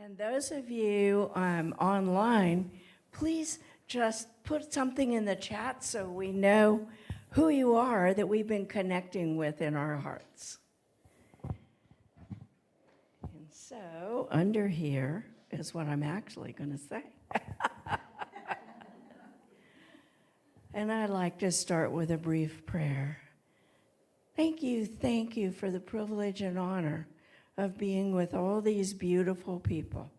And those of you online, please just put something in the chat so we know who you are that we've been connecting with in our hearts. And so under here is what I'm actually going to say. And I'd like to start with a brief prayer. Thank you for the privilege and honor of being with all these beautiful people.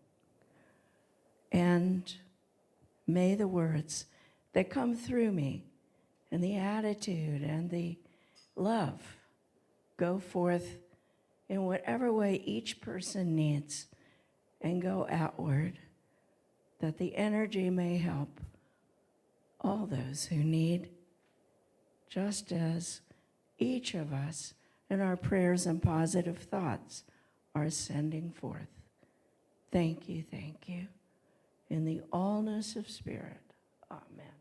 And may the words that come through me and the attitude and the love go forth in whatever way each person needs and go outward, that the energy may help all those who need, just as each of us in our prayers and positive thoughts are sending forth. Thank you. In the allness of spirit, amen.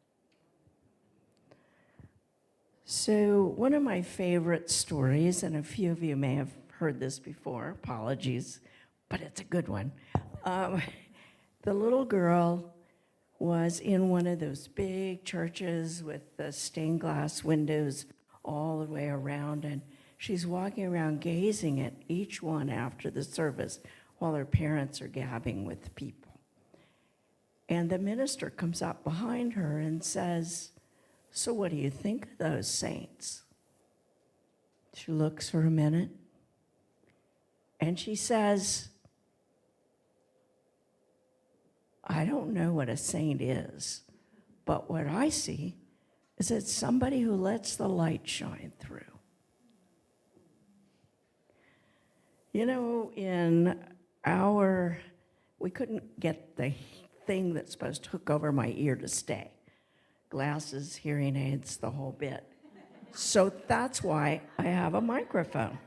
So one of my favorite stories, and a few of you may have heard this before, apologies, but it's a good one. The little girl was in one of those big churches with the stained glass windows all the way around, and she's walking around gazing at each one after the service while her parents are gabbing with people. And the minister comes up behind her and says, "So what do you think of those saints?" She looks for a minute, and she says, "I don't know what a saint is, but what I see is it's somebody who lets the light shine through." You know, we couldn't get the thing that's supposed to hook over my ear to stay. Glasses, hearing aids, the whole bit. So that's why I have a microphone.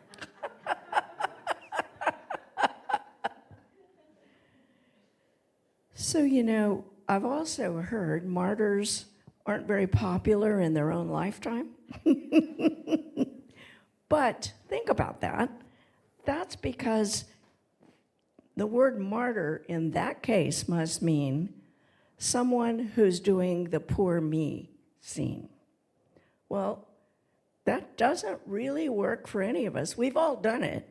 So, you know, I've also heard martyrs aren't very popular in their own lifetime. But think about that. That's because the word martyr in that case must mean someone who's doing the poor me scene. Well, that doesn't really work for any of us. We've all done it.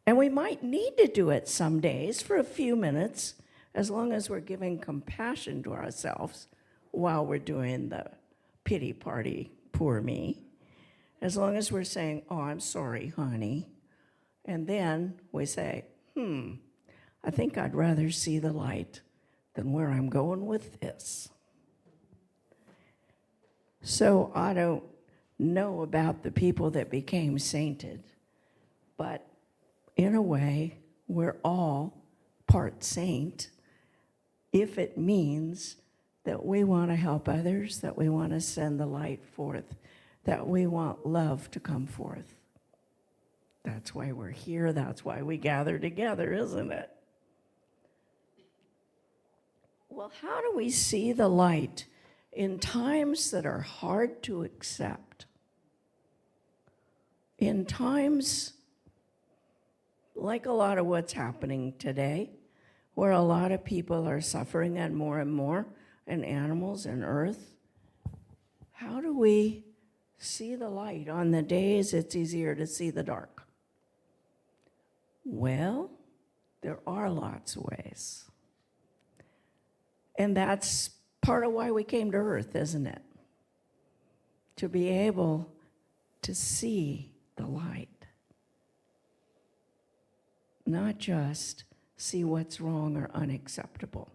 And we might need to do it some days for a few minutes, as long as we're giving compassion to ourselves while we're doing the pity party, poor me. As long as we're saying, "Oh, I'm sorry, honey." And then we say, I think I'd rather see the light than where I'm going with this. So I don't know about the people that became sainted, but in a way, we're all part saint if it means that we want to help others, that we want to send the light forth, that we want love to come forth. That's why we're here. That's why we gather together, isn't it? Well, how do we see the light in times that are hard to accept? In times like a lot of what's happening today, where a lot of people are suffering and more, and animals and earth, how do we see the light on the days it's easier to see the dark? Well, there are lots of ways. And that's part of why we came to earth, isn't it? To be able to see the light. Not just see what's wrong or unacceptable.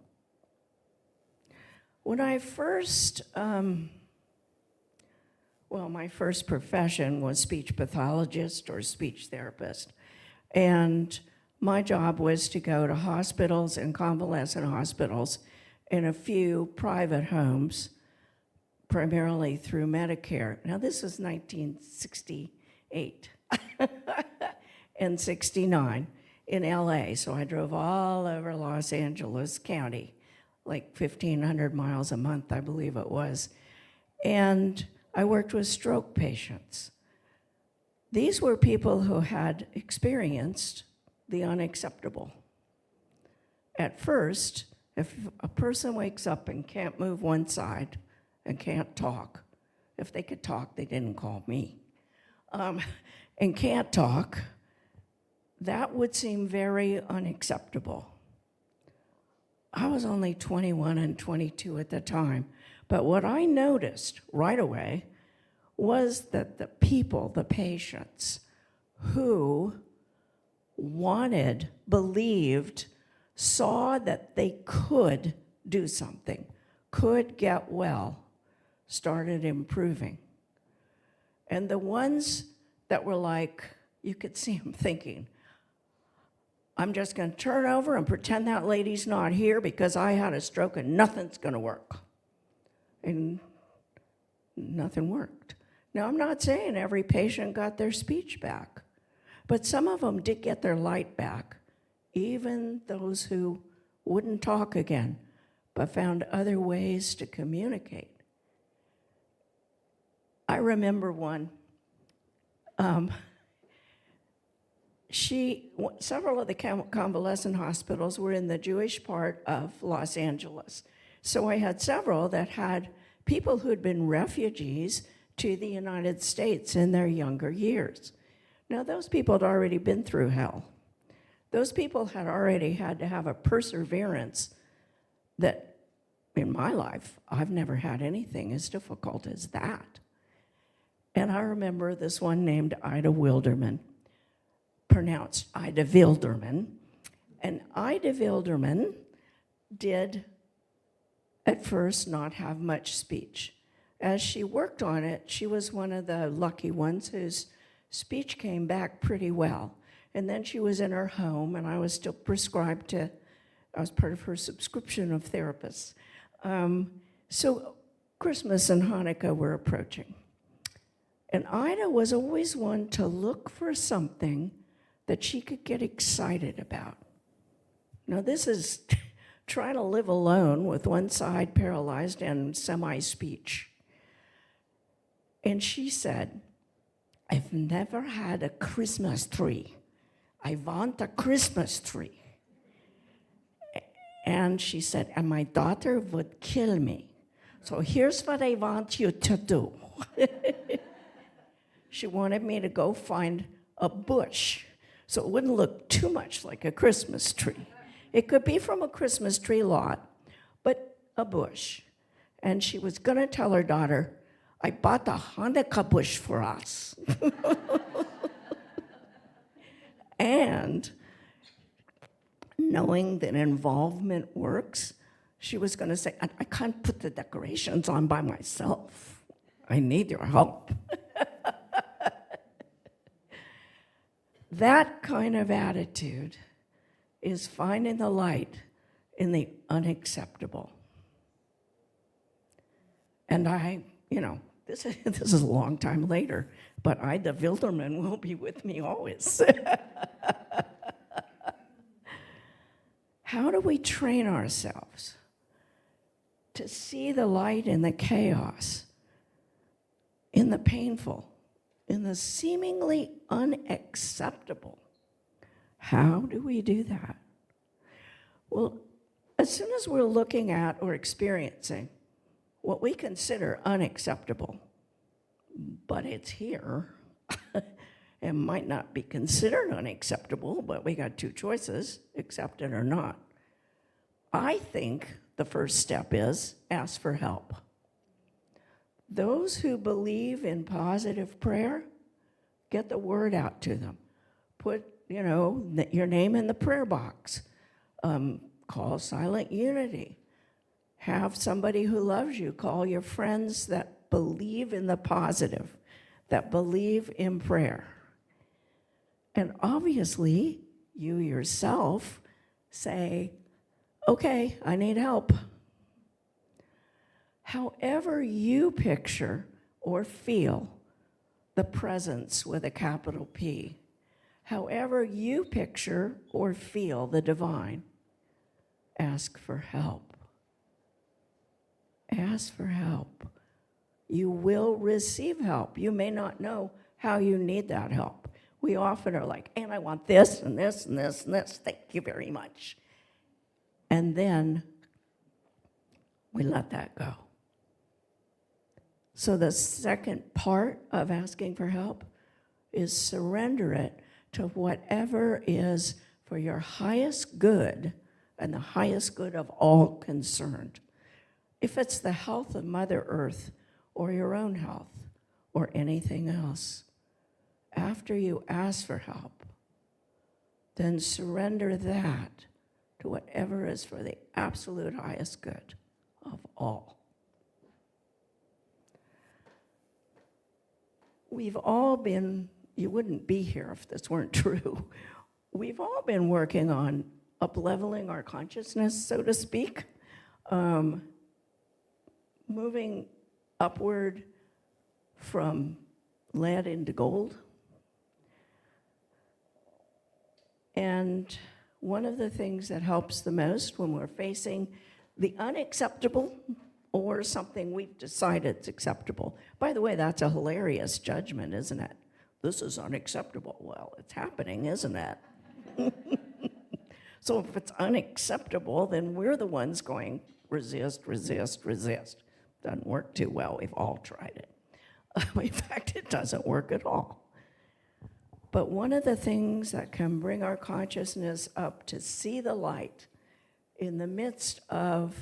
When I first, my first profession was speech pathologist or speech therapist. And my job was to go to hospitals and convalescent hospitals and a few private homes, primarily through Medicare. Now, this was 1968 and 69 in LA. So I drove all over Los Angeles County, like 1,500 miles a month, I believe it was. And I worked with stroke patients. These were people who had experienced the unacceptable. At first, if a person wakes up and can't move one side and can't talk, if they could talk, they didn't call me, and can't talk, that would seem very unacceptable. I was only 21 and 22 at the time, but what I noticed right away was that the people, the patients, who wanted, believed, saw that they could do something, could get well, started improving. And the ones that were like, you could see them thinking, I'm just going to turn over and pretend that lady's not here because I had a stroke and nothing's going to work. And nothing worked. Now, I'm not saying every patient got their speech back, but some of them did get their light back, even those who wouldn't talk again, but found other ways to communicate. I remember one. Several of the convalescent hospitals were in the Jewish part of Los Angeles. So I had several that had people who had been refugees to the United States in their younger years. Now, those people had already been through hell. Those people had already had to have a perseverance that, in my life, I've never had anything as difficult as that. And I remember this one named Ida Wilderman, pronounced Ida Wilderman. And Ida Wilderman did, at first, not have much speech. As she worked on it, she was one of the lucky ones whose speech came back pretty well. And then she was in her home, and I was still prescribed to, I was part of her subscription of therapists. So Christmas and Hanukkah were approaching. And Ida was always one to look for something that she could get excited about. Now, this is trying to live alone with one side paralyzed and semi-speech. And she said, I've never had a Christmas tree. I want a Christmas tree. And she said, and my daughter would kill me. So here's what I want you to do. She wanted me to go find a bush so it wouldn't look too much like a Christmas tree. It could be from a Christmas tree lot, but a bush. And she was going to tell her daughter, I bought a Hanukkah bush for us. And knowing that involvement works, she was going to say, I can't put the decorations on by myself. I need your help. That kind of attitude is finding the light in the unacceptable. And this is a long time later, but Ida Wilderman will be with me always. How do we train ourselves to see the light in the chaos, in the painful, in the seemingly unacceptable? How do we do that? Well, as soon as we're looking at or experiencing what we consider unacceptable, but it's here, it might not be considered unacceptable, but we got two choices, accept it or not. I think the first step is ask for help. Those who believe in positive prayer, get the word out to them. Put, your name in the prayer box. Call Silent Unity. Have somebody who loves you. Call your friends that believe in the positive, that believe in prayer. And obviously, you yourself say, okay, I need help. However you picture or feel the presence with a capital P, however you picture or feel the divine, ask for help. Ask for help. You will receive help. You may not know how you need that help. We often are like, and I want this and this and this and this. Thank you very much. And then we let that go. So the second part of asking for help is surrender it to whatever is for your highest good and the highest good of all concerned. If it's the health of Mother Earth or your own health or anything else, after you ask for help, then surrender that to whatever is for the absolute highest good of all. We've all been, you wouldn't be here if this weren't true, we've all been working on up-leveling our consciousness, so to speak, moving upward from lead into gold. And one of the things that helps the most when we're facing the unacceptable or something we've decided is acceptable. By the way, that's a hilarious judgment, isn't it? This is unacceptable. Well, it's happening, isn't it? So if it's unacceptable, then we're the ones going, resist, resist, resist. Doesn't work too well. We've all tried it. In fact, it doesn't work at all. But one of the things that can bring our consciousness up to see the light in the midst of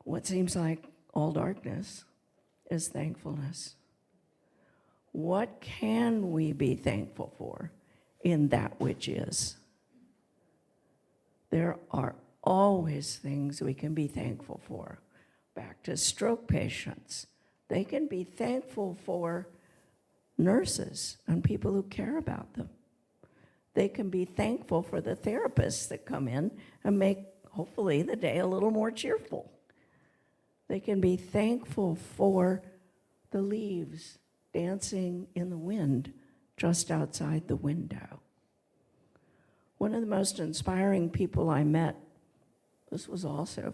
what seems like all darkness is thankfulness. What can we be thankful for in that which is? There are always things we can be thankful for. Back to stroke patients. They can be thankful for nurses and people who care about them. They can be thankful for the therapists that come in and make, hopefully, the day a little more cheerful. They can be thankful for the leaves dancing in the wind just outside the window. One of the most inspiring people I met, this was also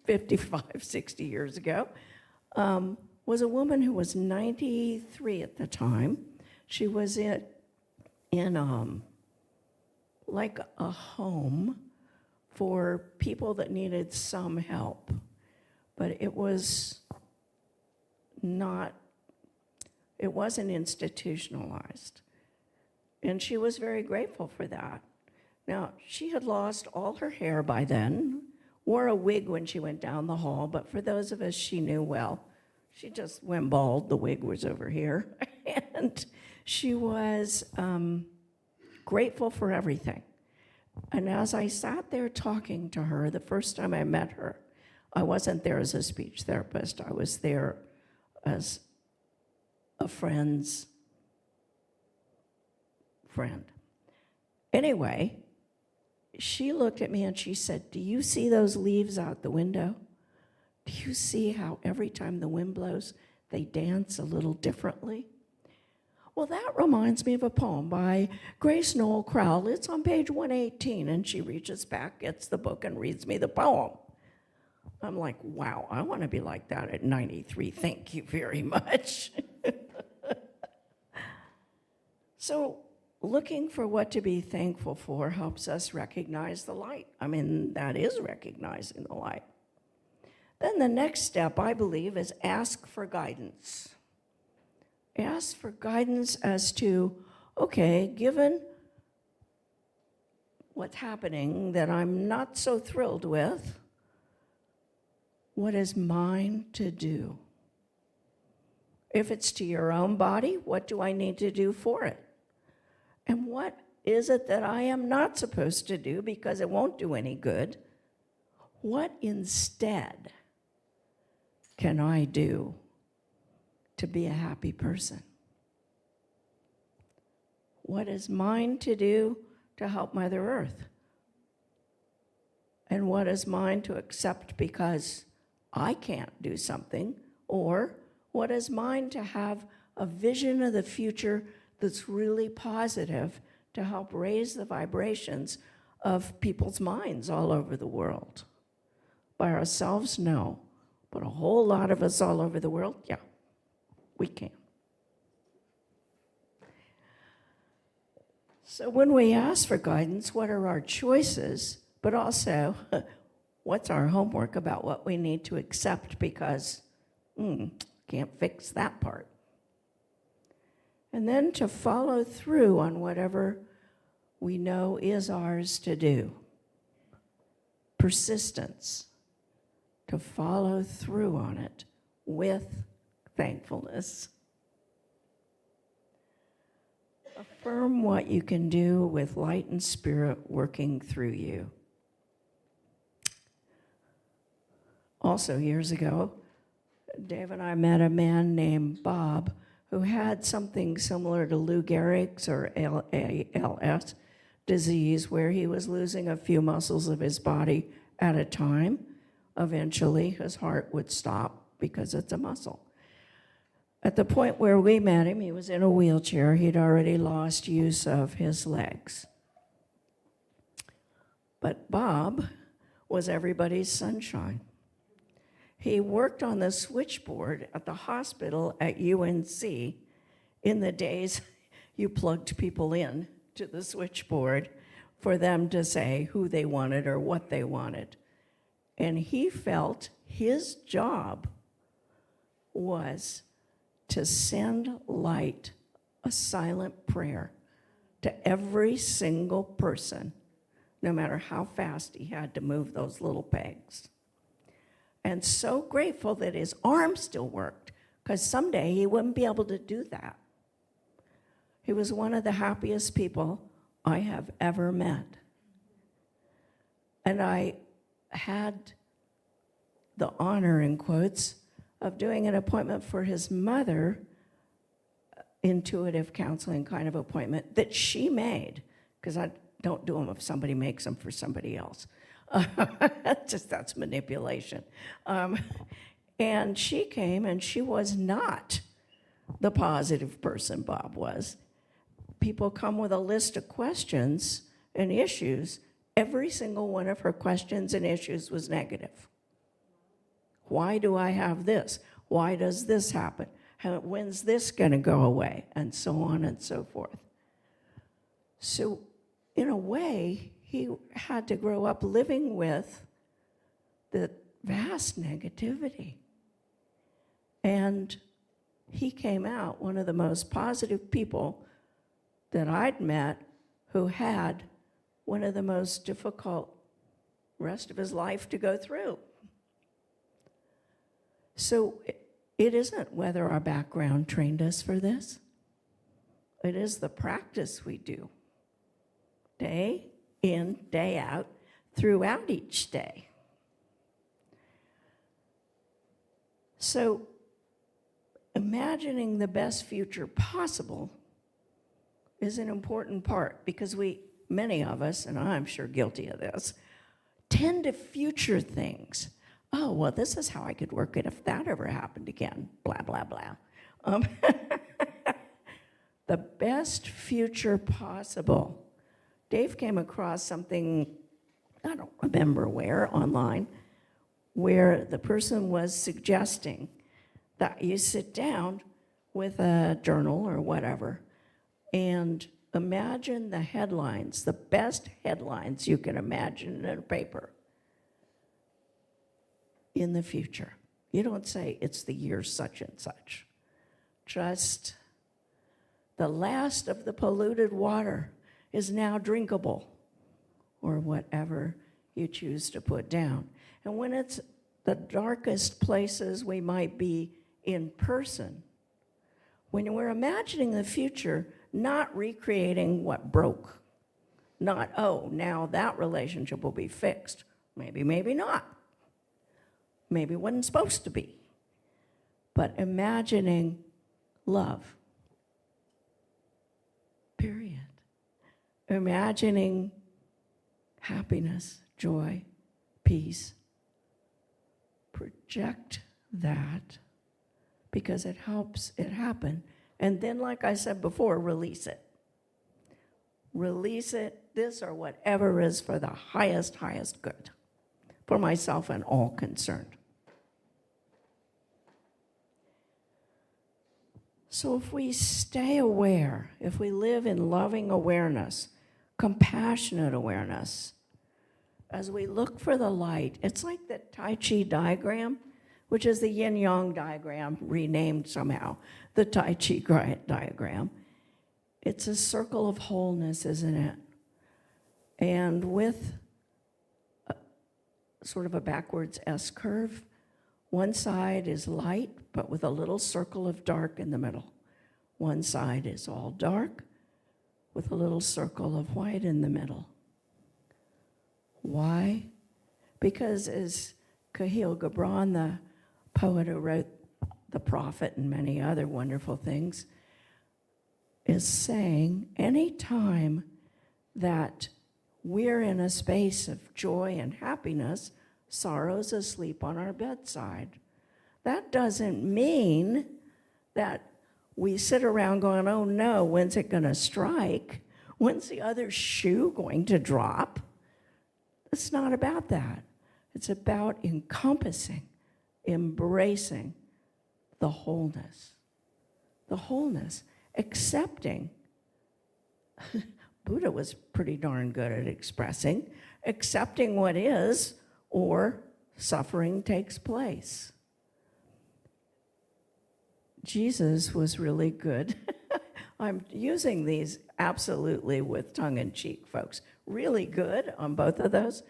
55, 60 years ago, was a woman who was 93 at the time. She was in like a home for people that needed some help. But it wasn't institutionalized. And she was very grateful for that. Now, she had lost all her hair by then, wore a wig when she went down the hall, but for those of us she knew well, she just went bald. The wig was over here. And she was grateful for everything. And as I sat there talking to her, the first time I met her, I wasn't there as a speech therapist. I was there as a friend's friend. Anyway, she looked at me and she said, "Do you see those leaves out the window? Do you see how every time the wind blows, they dance a little differently?" Well, that reminds me of a poem by Grace Noel Crowell. It's on page 118, and she reaches back, gets the book, and reads me the poem. I'm like, wow, I want to be like that at 93. Thank you very much. So looking for what to be thankful for helps us recognize the light. I mean, that is recognizing the light. Then the next step, I believe, is ask for guidance. Ask for guidance as to, okay, given what's happening that I'm not so thrilled with, what is mine to do? If it's to your own body, what do I need to do for it? And what is it that I am not supposed to do because it won't do any good? What instead can I do to be a happy person? What is mine to do to help Mother Earth? And what is mine to accept because I can't do something? Or what is mine to have a vision of the future that's really positive to help raise the vibrations of people's minds all over the world? By ourselves, no. But a whole lot of us all over the world, yeah, we can. So when we ask for guidance, what are our choices but also what's our homework about what we need to accept because can't fix that part. And then to follow through on whatever we know is ours to do. Persistence. To follow through on it with thankfulness. Affirm what you can do with light and spirit working through you. Also, years ago, Dave and I met a man named Bob who had something similar to Lou Gehrig's or ALS disease, where he was losing a few muscles of his body at a time. Eventually, his heart would stop because it's a muscle. At the point where we met him, he was in a wheelchair. He'd already lost use of his legs. But Bob was everybody's sunshine. He worked on the switchboard at the hospital at UNC in the days you plugged people in to the switchboard for them to say who they wanted or what they wanted. And he felt his job was to send light, a silent prayer, to every single person, no matter how fast he had to move those little pegs. And so grateful that his arm still worked, because someday he wouldn't be able to do that. He was one of the happiest people I have ever met. And I had the honor, in quotes, of doing an appointment for his mother, intuitive counseling kind of appointment that she made, because I don't do them if somebody makes them for somebody else. That's manipulation. And she came, and she was not the positive person Bob was. People come with a list of questions and issues. Every single one of her questions and issues was negative. Why do I have this? Why does this happen? When's this going to go away? And so on and so forth. So in a way, he had to grow up living with the vast negativity. And he came out one of the most positive people that I'd met, who had one of the most difficult rest of his life to go through. So it isn't whether our background trained us for this. It is the practice we do, day in, day out, throughout each day. So imagining the best future possible is an important part, because many of us, and I'm sure guilty of this, tend to future things. Oh, well, this is how I could work it if that ever happened again, blah, blah, blah. The best future possible. Dave came across something, I don't remember where, online, where the person was suggesting that you sit down with a journal or whatever and imagine the headlines, the best headlines you can imagine in a paper in the future. You don't say it's the year such and such. Just the last of the polluted water is now drinkable, or whatever you choose to put down. And when it's the darkest places we might be in person, when we're imagining the future, not recreating what broke, not, oh, now that relationship will be fixed. Maybe, maybe not. Maybe it wasn't supposed to be. But imagining love. Period. Imagining happiness, joy, peace. Project that, because it helps it happen. And then, like I said before, release it. Release it, this or whatever is for the highest good, for myself and all concerned. So if we stay aware, if we live in loving awareness, compassionate awareness, as we look for the light, it's like the Tai Chi diagram, which is the yin-yang diagram, renamed somehow, the Tai Chi diagram. It's a circle of wholeness, isn't it? And with sort of a backwards S curve, one side is light, but with a little circle of dark in the middle. One side is all dark, with a little circle of white in the middle. Why? Because as Khalil Gibran, the poet who wrote The Prophet and many other wonderful things, is saying, any time that we're in a space of joy and happiness, sorrow's asleep on our bedside. That doesn't mean that we sit around going, oh no, when's it gonna strike? When's the other shoe going to drop? It's not about that. It's about encompassing, embracing the wholeness, accepting. Buddha was pretty darn good at expressing, accepting what is, or suffering takes place. Jesus was really good. I'm using these absolutely with tongue-in-cheek, folks. Really good on both of those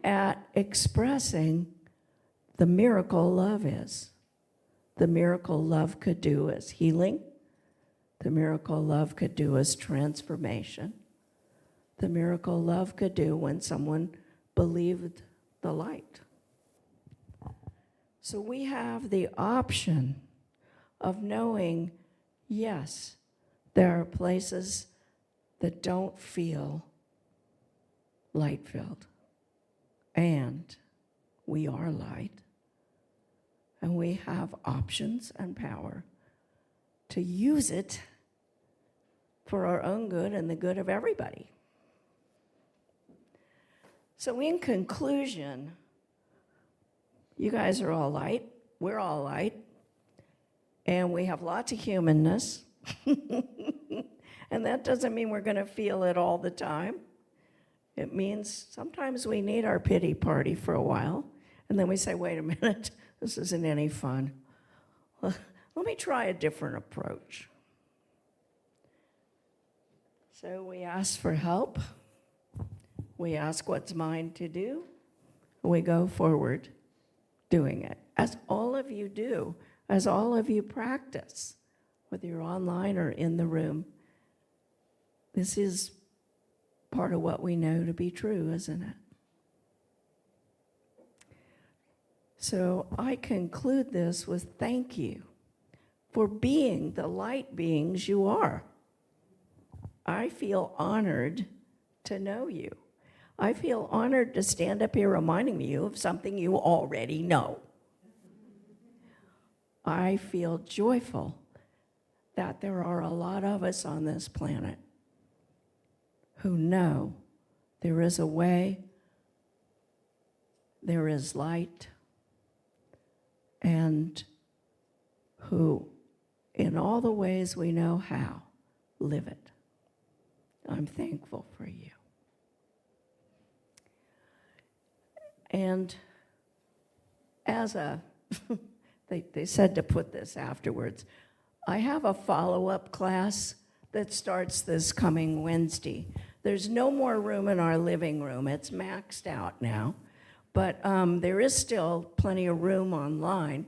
at expressing the miracle love is. The miracle love could do is healing. The miracle love could do is transformation. The miracle love could do when someone believed the light. So we have the option of knowing, yes, there are places that don't feel light-filled. And we are light. And we have options and power to use it for our own good and the good of everybody. So in conclusion, you guys are all light, we're all light, and we have lots of humanness. And that doesn't mean we're going to feel it all the time. It means sometimes we need our pity party for a while, and then we say, wait a minute, this isn't any fun. Let me try a different approach. So we ask for help. We ask what's mine to do. We go forward doing it, as all of you do, as all of you practice, whether you're online or in the room. This is part of what we know to be true, isn't it? So I conclude this with thank you for being the light beings you are. I feel honored to know you. I feel honored to stand up here reminding you of something you already know. I feel joyful that there are a lot of us on this planet who know there is a way, there is light, and who, in all the ways we know how, live it. I'm thankful for you. And as a, they said to put this afterwards, I have a follow-up class that starts this coming Wednesday. There's no more room in our living room. It's maxed out now. But there is still plenty of room online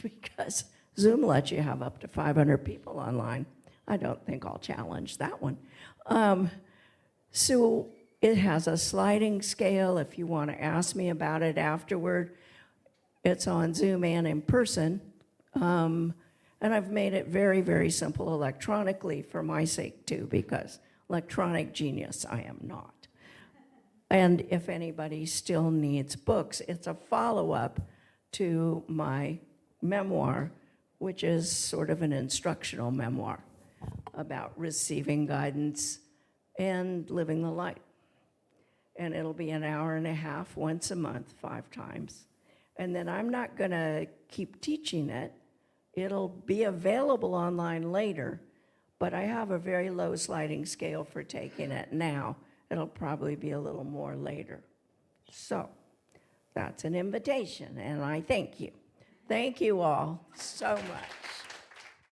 because Zoom lets you have up to 500 people online. I don't think I'll challenge that one. So it has a sliding scale. If you want to ask me about it afterward, it's on Zoom and in person. And I've made it very, very simple electronically for my sake too, because electronic genius I am not. And if anybody still needs books, it's a follow-up to my memoir, which is sort of an instructional memoir about receiving guidance and living the light. And it'll be an hour and a half once a month, 5 times. And then I'm not gonna keep teaching it. It'll be available online later, but I have a very low sliding scale for taking it now. It'll probably be a little more later. So that's an invitation, and I thank you. Thank you all so much.